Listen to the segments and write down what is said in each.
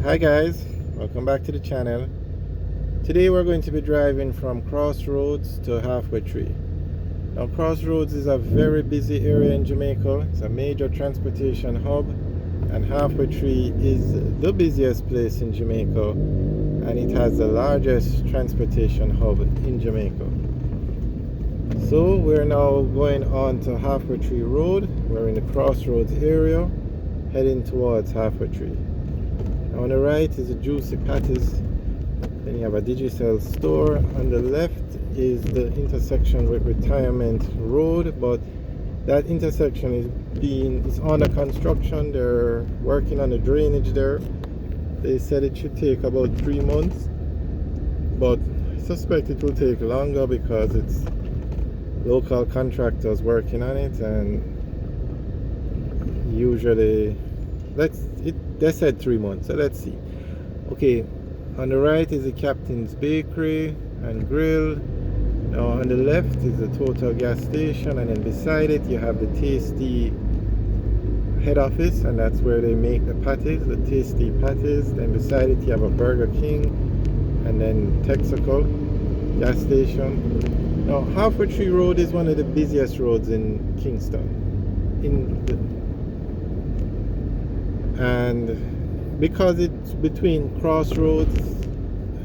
Hi guys, welcome back to the channel. Today we're going to be driving from Crossroads to Halfway Tree. Now Crossroads is a very busy area in Jamaica. It's a major transportation hub, and Halfway Tree is the busiest place in Jamaica, and it has the largest transportation hub in Jamaica. So we're now going on to Halfway Tree Road. We're in the Crossroads area heading towards Halfway Tree. On the right is a Juicy Patties. Then you have a Digicel store. On the left is the intersection with Retirement Road, but that intersection is under construction. They're working on the drainage there. They said it should take about 3 months, but I suspect it will take longer because it's local contractors working on it, and usually they said 3 months, so let's see. Okay, on the right is the Captain's Bakery and Grill. Now on the left is the Total gas station, and then beside it you have the Tasty head office, and that's where they make the patties, the Tasty patties. Then beside it you have a Burger King, and then Texaco gas station. Now Halfway Tree Road is one of the busiest roads in Kingston. And because it's between Crossroads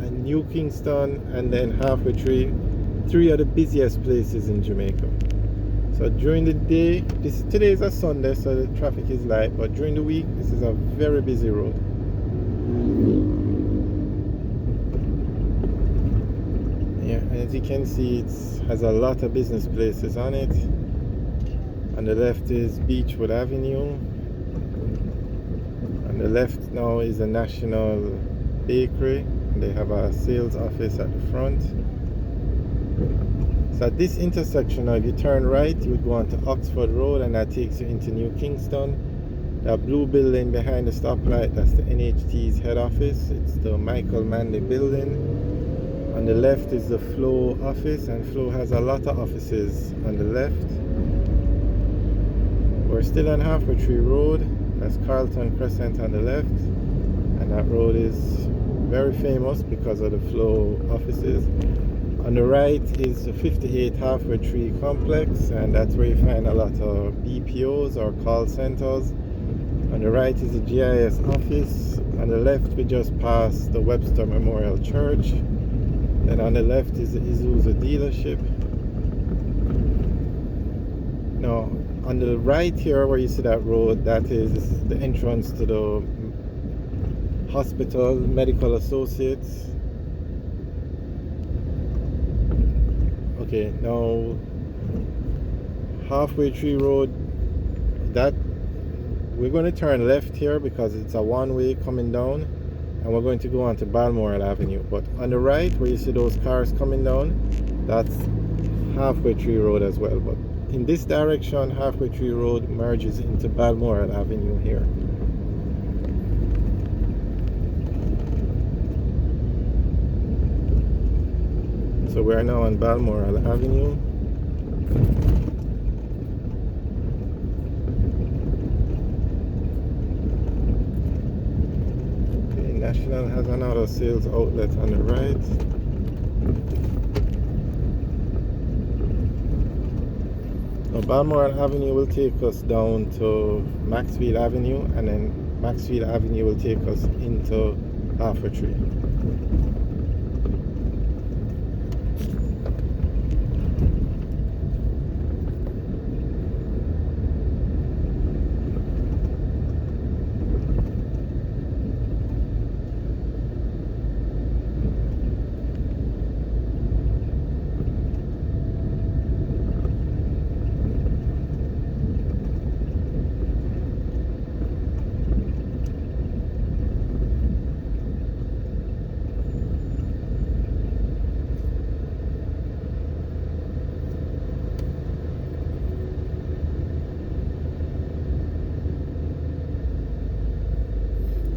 and New Kingston and then Halfway Tree, three of the busiest places in Jamaica. So during the day, today is a Sunday, so the traffic is light, but during the week this is a very busy road. Yeah, and as you can see, it has a lot of business places on it. On the left is Beechwood Avenue. On the left now is a National Bakery. They have a sales office at the front. So at this intersection now, if you turn right, you would go onto Oxford Road, and that takes you into New Kingston. That blue building behind the stoplight, that's the NHT's head office. It's the Michael Manley building. On the left is the Flow office, and Flow has a lot of offices on the left. We're still on Halfway Tree Road. That's Carlton Crescent on the left, and that road is very famous because of the Flow offices. On the right is the 58 Halfway Tree complex, and that's where you find a lot of BPOs or call centers. On the right is the GIS office. On the left we just passed the Webster Memorial Church. Then on the left is the Isuzu dealership. Now on the right here where you see that road, that is the entrance to the hospital, Medical Associates. Okay, now Halfway Tree Road, that we're going to turn left here because it's a one-way coming down, and we're going to go on to Balmoral Avenue. But on the right where you see those cars coming down, that's Halfway Tree Road as well. But in this direction, Halfway Tree Road merges into Balmoral Avenue here. So we are now on Balmoral Avenue. Okay, National has another sales outlet on the right. Now Balmoral Avenue will take us down to Maxfield Avenue, and then Maxfield Avenue will take us into Halfway Tree.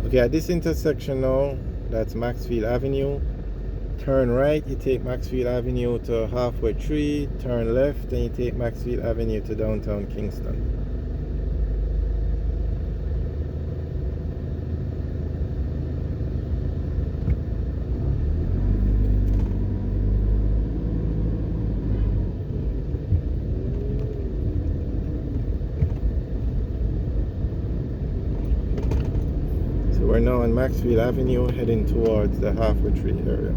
Okay, at this intersection now, that's Maxfield Avenue. Turn right, you take Maxfield Avenue to Halfway Tree. Turn left, and you take Maxfield Avenue to downtown Kingston. So we're now on Maxfield Avenue heading towards the Half Way Tree area.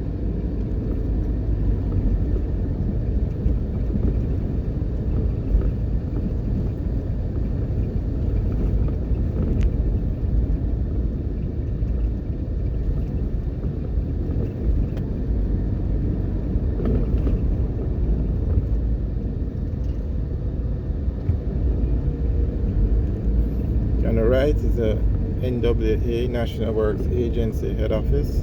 On the right is the NWA, National Works Agency head office.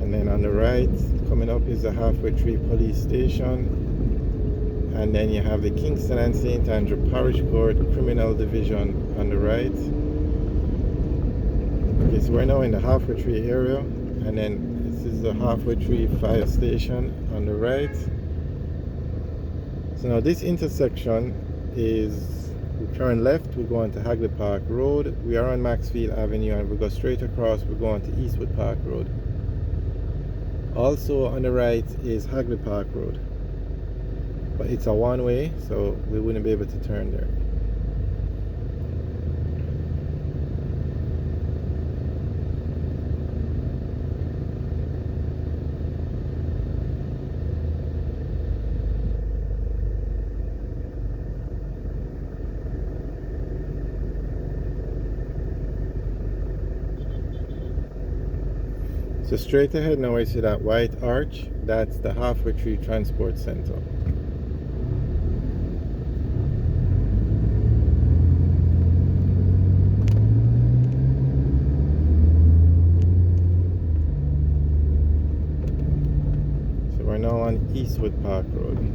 And then on the right, coming up, is the Half Way Tree Police Station. And then you have the Kingston and St. Andrew Parish Court Criminal Division on the right. Okay, so we're now in the Half Way Tree area. And then this is the Half Way Tree Fire Station on the right. So now this intersection is, we turn left, we go on to Hagley Park Road. We are on Maxfield Avenue, and we go straight across, we go on to Eastwood Park Road. Also on the right is Hagley Park Road, but it's a one-way, so we wouldn't be able to turn there. So straight ahead now, I see that white arch. That's the Half Way Tree Transport Center. So we're now on Eastwood Park Road.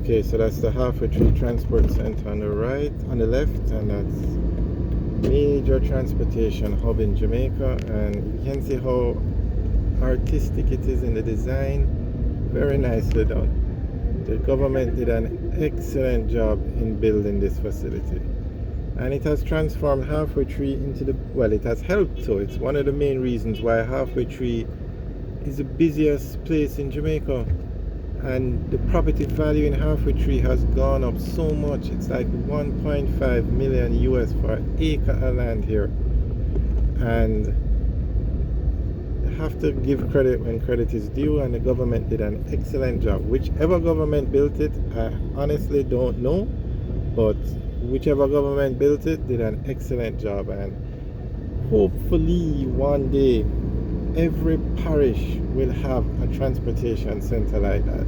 Okay, so that's the Half Way Tree Transport Center on the right, on the left, and that's major transportation hub in Jamaica. And you can see how artistic it is in the design. Very nicely done. The government did an excellent job in building this facility, and it has transformed Half Way Tree into the, well, it has helped. So it's one of the main reasons why Half Way Tree is the busiest place in Jamaica. And the property value in Half Way Tree has gone up so much. It's like 1.5 million US for an acre of land here. And you have to give credit when credit is due, and the government did an excellent job. Whichever government built it, I honestly don't know, but whichever government built it did an excellent job. And hopefully one day every parish will have a transportation center like that.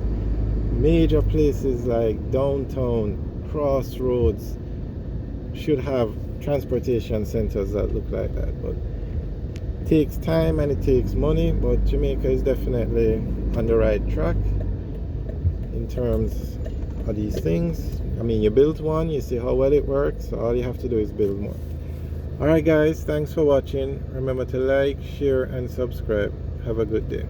Major places like downtown, Crossroads should have transportation centers that look like that. But it takes time and it takes money, but Jamaica is definitely on the right track in terms of these things. I mean, you build one, you see how well it works, so all you have to do is build more. Alright guys, thanks for watching. Remember to like, share and subscribe. Have a good day.